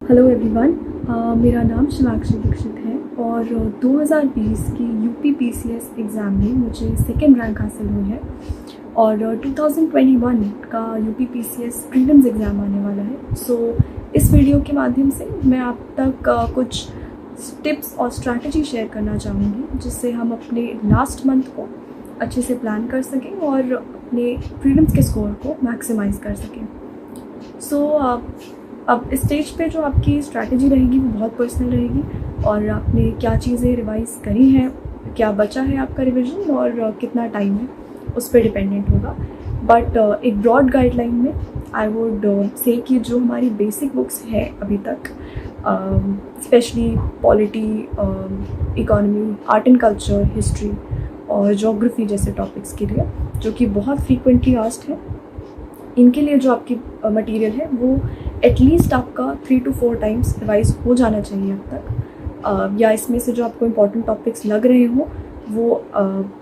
Hello everyone. मेरा नाम शिवांक्षी दीक्षित है और 2020 की यूपी पीसीएस एग्ज़ाम में मुझे सेकेंड रैंक हासिल हुई है और 2021 का यूपी पीसीएस प्रीलिम्स एग्ज़ाम आने वाला है। सो इस वीडियो के माध्यम से मैं आप तक कुछ टिप्स और स्ट्रैटेजी शेयर करना चाहूँगी जिससे हम अपने लास्ट मंथ को अच्छे से प्लान कर सकें और अपने प्रीलिम्स के स्कोर को मैक्सिमाइज़ कर सकें। सो अब इस स्टेज पे जो आपकी स्ट्रैटेजी रहेगी वो बहुत पर्सनल रहेगी और आपने क्या चीज़ें रिवाइज़ करी हैं, क्या बचा है आपका रिवीजन और कितना टाइम है, उस पर डिपेंडेंट होगा। बट एक ब्रॉड गाइडलाइन में आई वुड से कि जो हमारी बेसिक बुक्स है अभी तक, specially polity, economy, art and culture, history और जोग्राफी जैसे टॉपिक्स के लिए, जो कि बहुत फ्रीक्वेंटली आस्क्ड है, इनके लिए जो आपकी मटेरियल है वो एटलीस्ट आपका 3 to 4 टाइम्स रिवाइज हो जाना चाहिए अब तक। या इसमें से जो आपको इम्पोर्टेंट टॉपिक्स लग रहे हो वो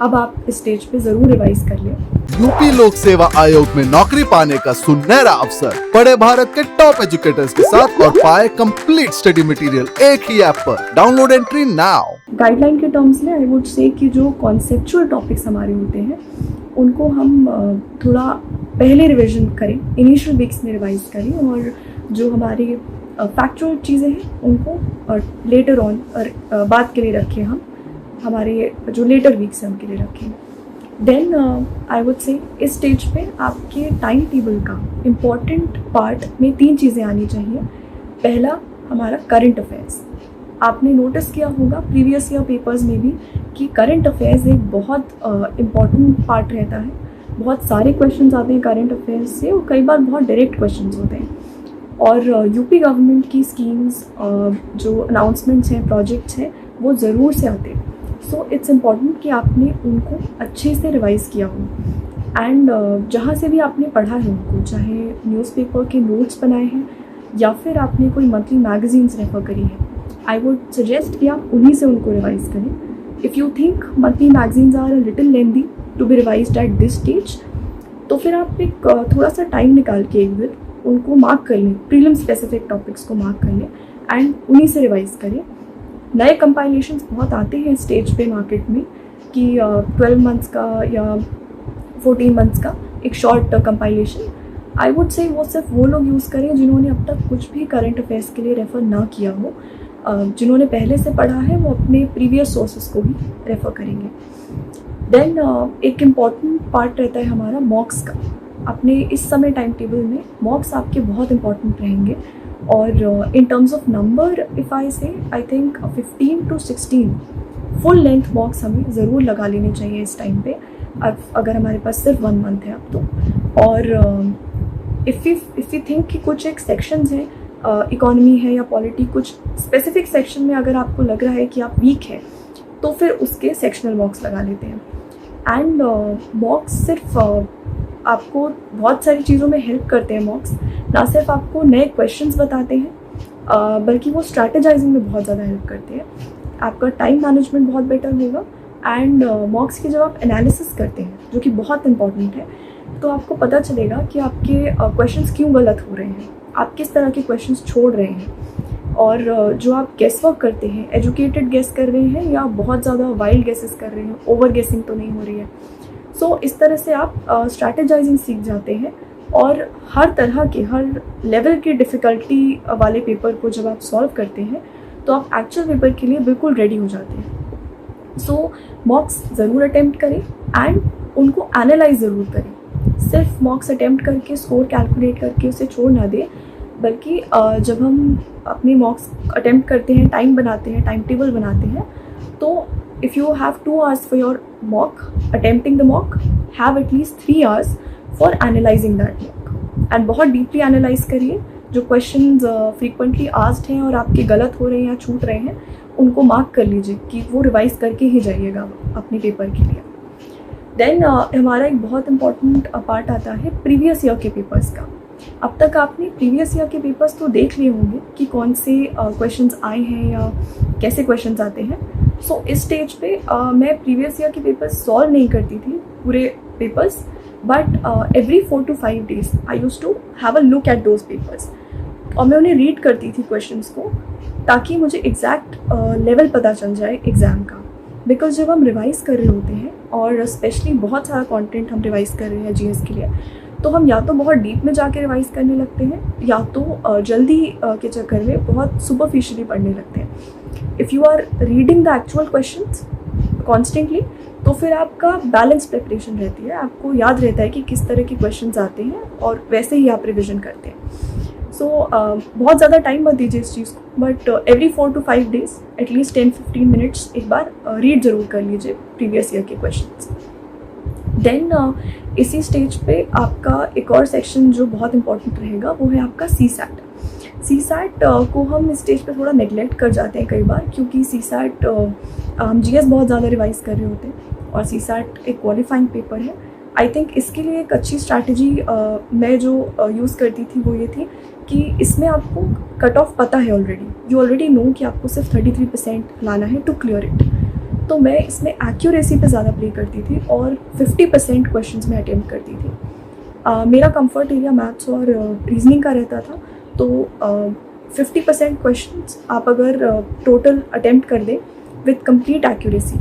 अब आप इस स्टेज पे ज़रूर रिवाइज कर लें। यूपी लोक सेवा आयोग में नौकरी पाने का सुनहरा अवसर, पढ़े भारत के टॉप एजुकेटर्स के साथ और पाए कंप्लीट स्टडी मटेरियल एक ही ऐप पर। Download entry now. गाइडलाइन के टर्म्स में आई वुड से कि जो कॉन्सेप्चुअल टॉपिक्स हमारे होते हैं उनको हम थोड़ा पहले रिवीजन करें, इनिशियल वीक्स में रिवाइज करें, और जो हमारी फैक्चुअल चीज़ें हैं उनको लेटर ऑन बात के लिए रखें, हम हमारे जो लेटर वीक्स हैं उनके लिए रखें। देन आई वुड से इस स्टेज पे आपके टाइम टेबल का इम्पॉर्टेंट पार्ट में 3 चीज़ें आनी चाहिए। पहला, हमारा करंट अफेयर्स। आपने नोटिस किया होगा प्रीवियस ईयर पेपर्स में भी कि करंट अफेयर्स एक बहुत इम्पॉर्टेंट पार्ट रहता है। बहुत सारे क्वेश्चंस आते हैं करंट अफेयर्स से और कई बार बहुत डायरेक्ट क्वेश्चंस होते हैं। और यूपी गवर्नमेंट की स्कीम्स, जो अनाउंसमेंट्स हैं, प्रोजेक्ट्स हैं, वो ज़रूर से आते हैं। सो इट्स इम्पॉर्टेंट कि आपने उनको अच्छे से रिवाइज़ किया हो एंड जहाँ से भी आपने पढ़ा है उनको, चाहे न्यूज़पेपर के नोट्स बनाए हैं या फिर आपने कोई मंथली मैगजीन्स रेफर करी है, आई वुड सजेस्ट कि आप उन्हीं से उनको रिवाइज़ करें। If you think monthly magazines are a little lengthy to be revised at this stage, तो फिर आप एक थोड़ा सा टाइम निकाल के एक दिन उनको मार्क कर लें, प्रीलिम स्पेसिफिक टॉपिक्स को मार्क कर लें एंड उन्हीं से रिवाइज़ करें। नए कंपाइलेशंस बहुत आते हैं स्टेज पे मार्केट में कि 12 मंथ्स का या 14 मंथ्स का एक short compilation. I would say वो सिर्फ वो लोग यूज़ करें जिन्होंने अब तक कुछ भी करंट अफेयर्स के लिए रेफ़र ना किया हो। जिन्होंने पहले से पढ़ा है वो अपने प्रीवियस सोर्सेज को ही रेफ़र करेंगे। देन एक इम्पॉर्टेंट पार्ट रहता है हमारा मॉक्स का। अपने इस समय टाइम टेबल में मॉक्स आपके बहुत इंपॉर्टेंट रहेंगे और in terms of number if I say, I think 15 to 16 full length mocks हमें ज़रूर लगा लेने चाहिए इस टाइम पे, अगर हमारे पास सिर्फ 1 मंथ है अब तो। और इफ़ यू थिंक कि कुछ एक सेक्शंस हैं, इकोनॉमी है या पॉलिटी, कुछ स्पेसिफिक सेक्शन में अगर आपको लग रहा है कि आप वीक है तो फिर उसके सेक्शनल मॉक्स लगा लेते हैं। एंड मॉक्स सिर्फ आपको बहुत सारी चीज़ों में हेल्प करते हैं। मॉक्स ना सिर्फ आपको नए क्वेश्चंस बताते हैं बल्कि वो स्ट्रैटेजाइजिंग में बहुत ज़्यादा हेल्प करते हैं। आपका टाइम मैनेजमेंट बहुत बेटर होगा एंड मॉक्स की जब आप एनालिसिस करते हैं, जो कि बहुत इंपॉर्टेंट है, तो आपको पता चलेगा कि आपके क्वेश्चंस क्यों गलत हो रहे हैं, आप किस तरह के क्वेश्चंस छोड़ रहे हैं, और जो आप गेस वर्क करते हैं, एजुकेटेड गेस कर रहे हैं या बहुत ज़्यादा वाइल्ड गेसेस कर रहे हैं, ओवर गेसिंग तो नहीं हो रही है। सो इस तरह से आप स्ट्रैटेजाइजिंग सीख जाते हैं और हर तरह के, हर लेवल के डिफ़िकल्टी वाले पेपर को जब आप सॉल्व करते हैं तो आप एक्चुअल पेपर के लिए बिल्कुल रेडी हो जाते हैं। सो मॉक्स ज़रूर अटेम्प्ट करें एंड उनको एनालाइज ज़रूर करें। सिर्फ मॉक्स अटेम्प्ट करके स्कोर कैलकुलेट करके उसे छोड़ ना दें, बल्कि जब हम अपने मॉक्स अटेम्प्ट करते हैं, टाइम बनाते हैं, टाइम टेबल बनाते हैं, तो if you have 2 hours for your mock, attempting the mock, have at least 3 hours for analyzing that mock and बहुत deeply analyze करिए। जो questions frequently asked हैं और आपके गलत हो रहे हैं या छूट रहे हैं, उनको मार्क कर लीजिए कि वो रिवाइज करके ही जाइएगा अपने पेपर के लिए। देन हमारा एक बहुत इंपॉर्टेंट पार्ट आता है प्रीवियस ईयर के पेपर्स का। अब तक आपने प्रीवियस ईयर के पेपर्स तो देख लिए होंगे कि कौन से क्वेश्चंस आए हैं या कैसे क्वेश्चंस आते हैं। सो इस स्टेज पे मैं प्रीवियस ईयर के पेपर्स सॉल्व नहीं करती थी पूरे papers, but every 4 to 5 days I used to have a look at those papers और मैं उन्हें रीड करती थी क्वेश्चंस को, ताकि मुझे एग्जैक्ट लेवल पता चल जाए एग्ज़ाम का। बिकॉज जब हम रिवाइज़ कर रहे होते हैं, और स्पेशली बहुत सारा कंटेंट हम रिवाइज़ कर रहे हैं जीएस के लिए, तो हम या तो बहुत डीप में जाके रिवाइज़ करने लगते हैं, या तो जल्दी के चक्कर में बहुत सुपरफिशियली पढ़ने लगते हैं। If you are reading the actual questions constantly, तो फिर आपका बैलेंस प्रिपरेशन रहती है, आपको याद रहता है कि किस तरह के क्वेश्चंस आते हैं, और वैसे ही आप रिविज़न करते हैं। सो बहुत ज़्यादा टाइम मत दीजिए इस चीज़ को, but every 4 to 5 days at least 10-15 minutes एक बार रीड ज़रूर कर लीजिए प्रीवियस ईयर के क्वेश्चंस। देन इसी स्टेज पे आपका एक और सेक्शन जो बहुत इंपॉर्टेंट रहेगा, वो है आपका CSAT को हम इस स्टेज पे थोड़ा नेगलेक्ट कर जाते हैं कई बार, क्योंकि CSAT हम GS बहुत ज़्यादा रिवाइज़ कर रहे होते हैं, और CSAT एक क्वालिफाइंग पेपर है। आई थिंक इसके लिए एक अच्छी स्ट्रैटेजी मैं जो यूज़ करती थी वो ये थी कि इसमें आपको कट ऑफ पता है ऑलरेडी, यू ऑलरेडी नो कि आपको सिर्फ 33% लाना है टू क्लियर इट। तो मैं इसमें एक्यूरेसी पे ज़्यादा प्ले करती थी, और 50% क्वेश्चंस में अटेम्प्ट करती थी। मेरा कंफर्ट एरिया मैथ्स और रीजनिंग का रहता था, तो 50% क्वेश्चंस आप अगर टोटल अटेम्प्ट कर दें विथ कंप्लीट एक्यूरेसी,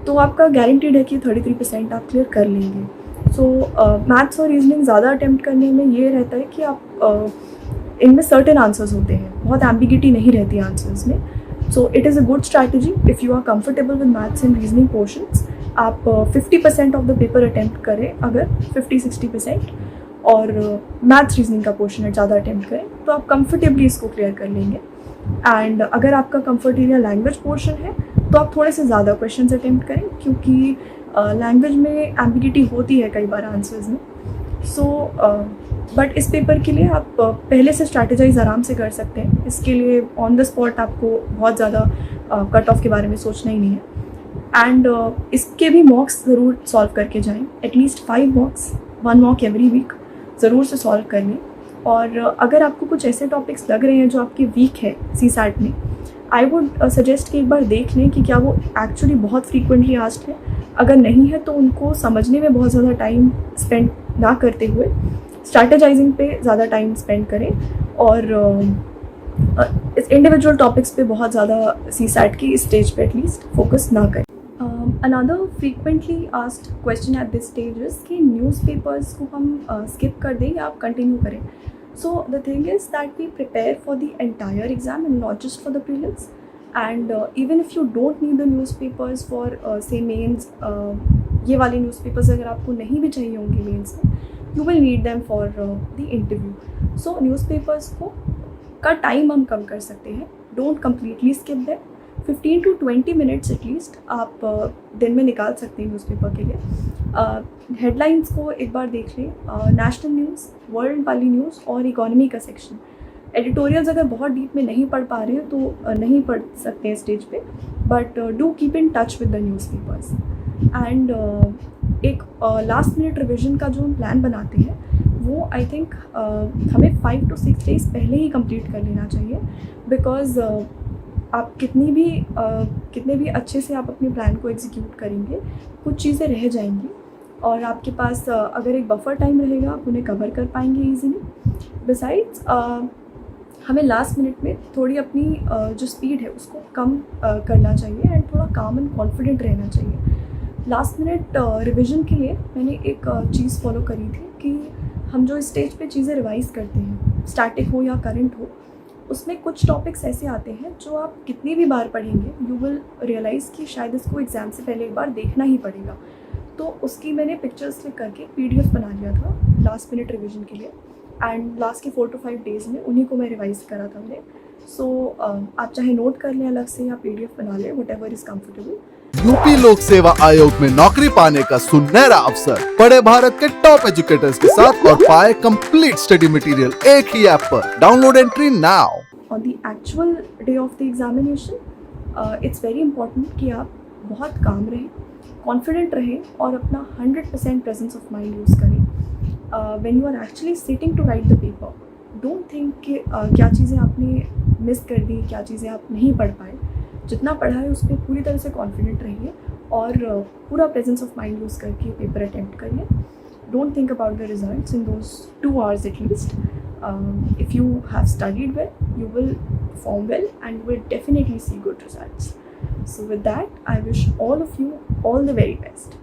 तो आपका गारंटीड है कि 33% आप क्लियर कर लेंगे। सो मैथ्स और रीजनिंग ज़्यादा अटेम्प्ट करने में ये रहता है कि आप इनमें सर्टेन आंसर्स होते हैं, बहुत एम्बिगिटी नहीं रहती आंसर्स में। So it is a good strategy if you are comfortable with maths and reasoning portions. आप 50% ऑफ द पेपर अटेम्प्ट करें, अगर 50-60%, और मैथ्स रीजनिंग का पोर्शन है ज़्यादा अटेम्प्ट करें, तो आप कंफर्टेबली इसको क्लियर कर लेंगे। एंड अगर आपका कंफर्ट एरिया लैंग्वेज पोर्शन है, तो आप थोड़े से ज़्यादा क्वेश्चंस अटेम्प्ट करें, क्योंकि लैंग्वेज में एम्बिगिटी होती है कई बार आंसर्स में। सो बट इस पेपर के लिए आप पहले से स्ट्रैटेजाइज आराम से कर सकते हैं। इसके लिए ऑन द स्पॉट आपको बहुत ज़्यादा कट ऑफ के बारे में सोचना ही नहीं है। एंड इसके भी मॉक्स ज़रूर सॉल्व करके जाएं, at least 5 mocks, 1 mock every week ज़रूर से सॉल्व कर लें। और अगर आपको कुछ ऐसे टॉपिक्स लग रहे हैं जो आपके वीक है CSAT में, आई वुड सजेस्ट कि एक बार देख लें कि क्या वो एक्चुअली बहुत फ्रीक्वेंटली आस्क्ड है। अगर नहीं है तो उनको समझने में बहुत ज़्यादा टाइम स्पेंड ना करते हुए स्ट्रैटेजाइजिंग पे ज़्यादा टाइम स्पेंड करें, और इस इंडिविजुअल टॉपिक्स पे बहुत ज़्यादा CSAT की इस स्टेज पे एटलीस्ट फोकस ना करें। Another frequently asked question eight this stage is कि न्यूज़पेपर्स को हम स्किप कर दें या आप कंटिन्यू करें। So the thing is that we prepare for the entire exam and not just for the prelims. And even if you don't need the newspapers for say mains, ये वाले newspapers अगर आपको नहीं भी चाहिए होंगे mains में, you will need them for the interview. So newspapers का टाइम हम कम कर सकते हैं, don't completely skip them. 15 to 20 minutes at least आप दिन में निकाल सकते हैं न्यूज़पेपर के लिए। हेडलाइंस को एक बार देख लें, नेशनल न्यूज़, वर्ल्ड वाली न्यूज़ और इकोनॉमी का सेक्शन। एडिटोरियल्स अगर बहुत डीप में नहीं पढ़ पा रहे हैं तो नहीं पढ़ सकते हैं स्टेज पे, but do keep in touch with the newspapers. And एक लास्ट मिनट रिविजन का जो हम प्लान बनाते हैं, वो आई थिंक हमें 5 to 6 days पहले ही कंप्लीट कर लेना चाहिए। बिकॉज आप कितने भी अच्छे से आप अपने प्लान को एग्जीक्यूट करेंगे, कुछ चीज़ें रह जाएंगी, और आपके पास अगर एक बफर टाइम रहेगा आप उन्हें कवर कर पाएंगे ईजीली। बिसाइड्स हमें लास्ट मिनट में थोड़ी अपनी जो स्पीड है उसको कम करना चाहिए, एंड थोड़ा काम एंड कॉन्फिडेंट रहना चाहिए। लास्ट मिनट रिविज़न के लिए मैंने एक चीज़ फॉलो करी थी कि हम जो स्टेज पे चीज़ें रिवाइज़ करते हैं, स्टैटिक हो या करंट हो, उसमें कुछ टॉपिक्स ऐसे आते हैं जो आप कितनी भी बार पढ़ेंगे यू विल रियलाइज़ कि शायद इसको एग्ज़ाम से पहले एक बार देखना ही पड़ेगा। तो उसकी मैंने पिक्चर्स क्लिक करके PDF बना लिया था लास्ट मिनट रिवीजन के लिए, एंड लास्ट के 4 to 5 days में उन्हीं को मैं रिवाइज़ करा था मैंने। सो आप चाहे नोट कर लें अलग से या PDF बना लें, what ever is comfortable. UP लोक सेवा आयोग में नौकरी पाने का सुनहरा अवसर, पढ़े भारत के टॉप एजुकेटर्स के साथ और पाए कंप्लीट स्टडी मटेरियल एक ही ऐप पर। Download entry now. On the actual day of the examination it's very important कि आप बहुत काम रहें, कॉन्फिडेंट रहें और अपना 100% प्रेजेंस ऑफ माइंड यूज़ करें when you are actually sitting to write the paper. Don't think कि क्या चीज़ें आपने मिस कर दी, क्या चीज़ें आप नहीं पढ़ पाए। जितना पढ़ा है उस पर पूरी तरह से कॉन्फिडेंट रहिए और पूरा प्रेजेंस ऑफ माइंड यूज़ करके पेपर अटैम्प्ट करिए। Don't think about the results in those 2 hours at least. If you have studied well, you will perform well and will definitely see good results. So with that, I wish all of you all the very best.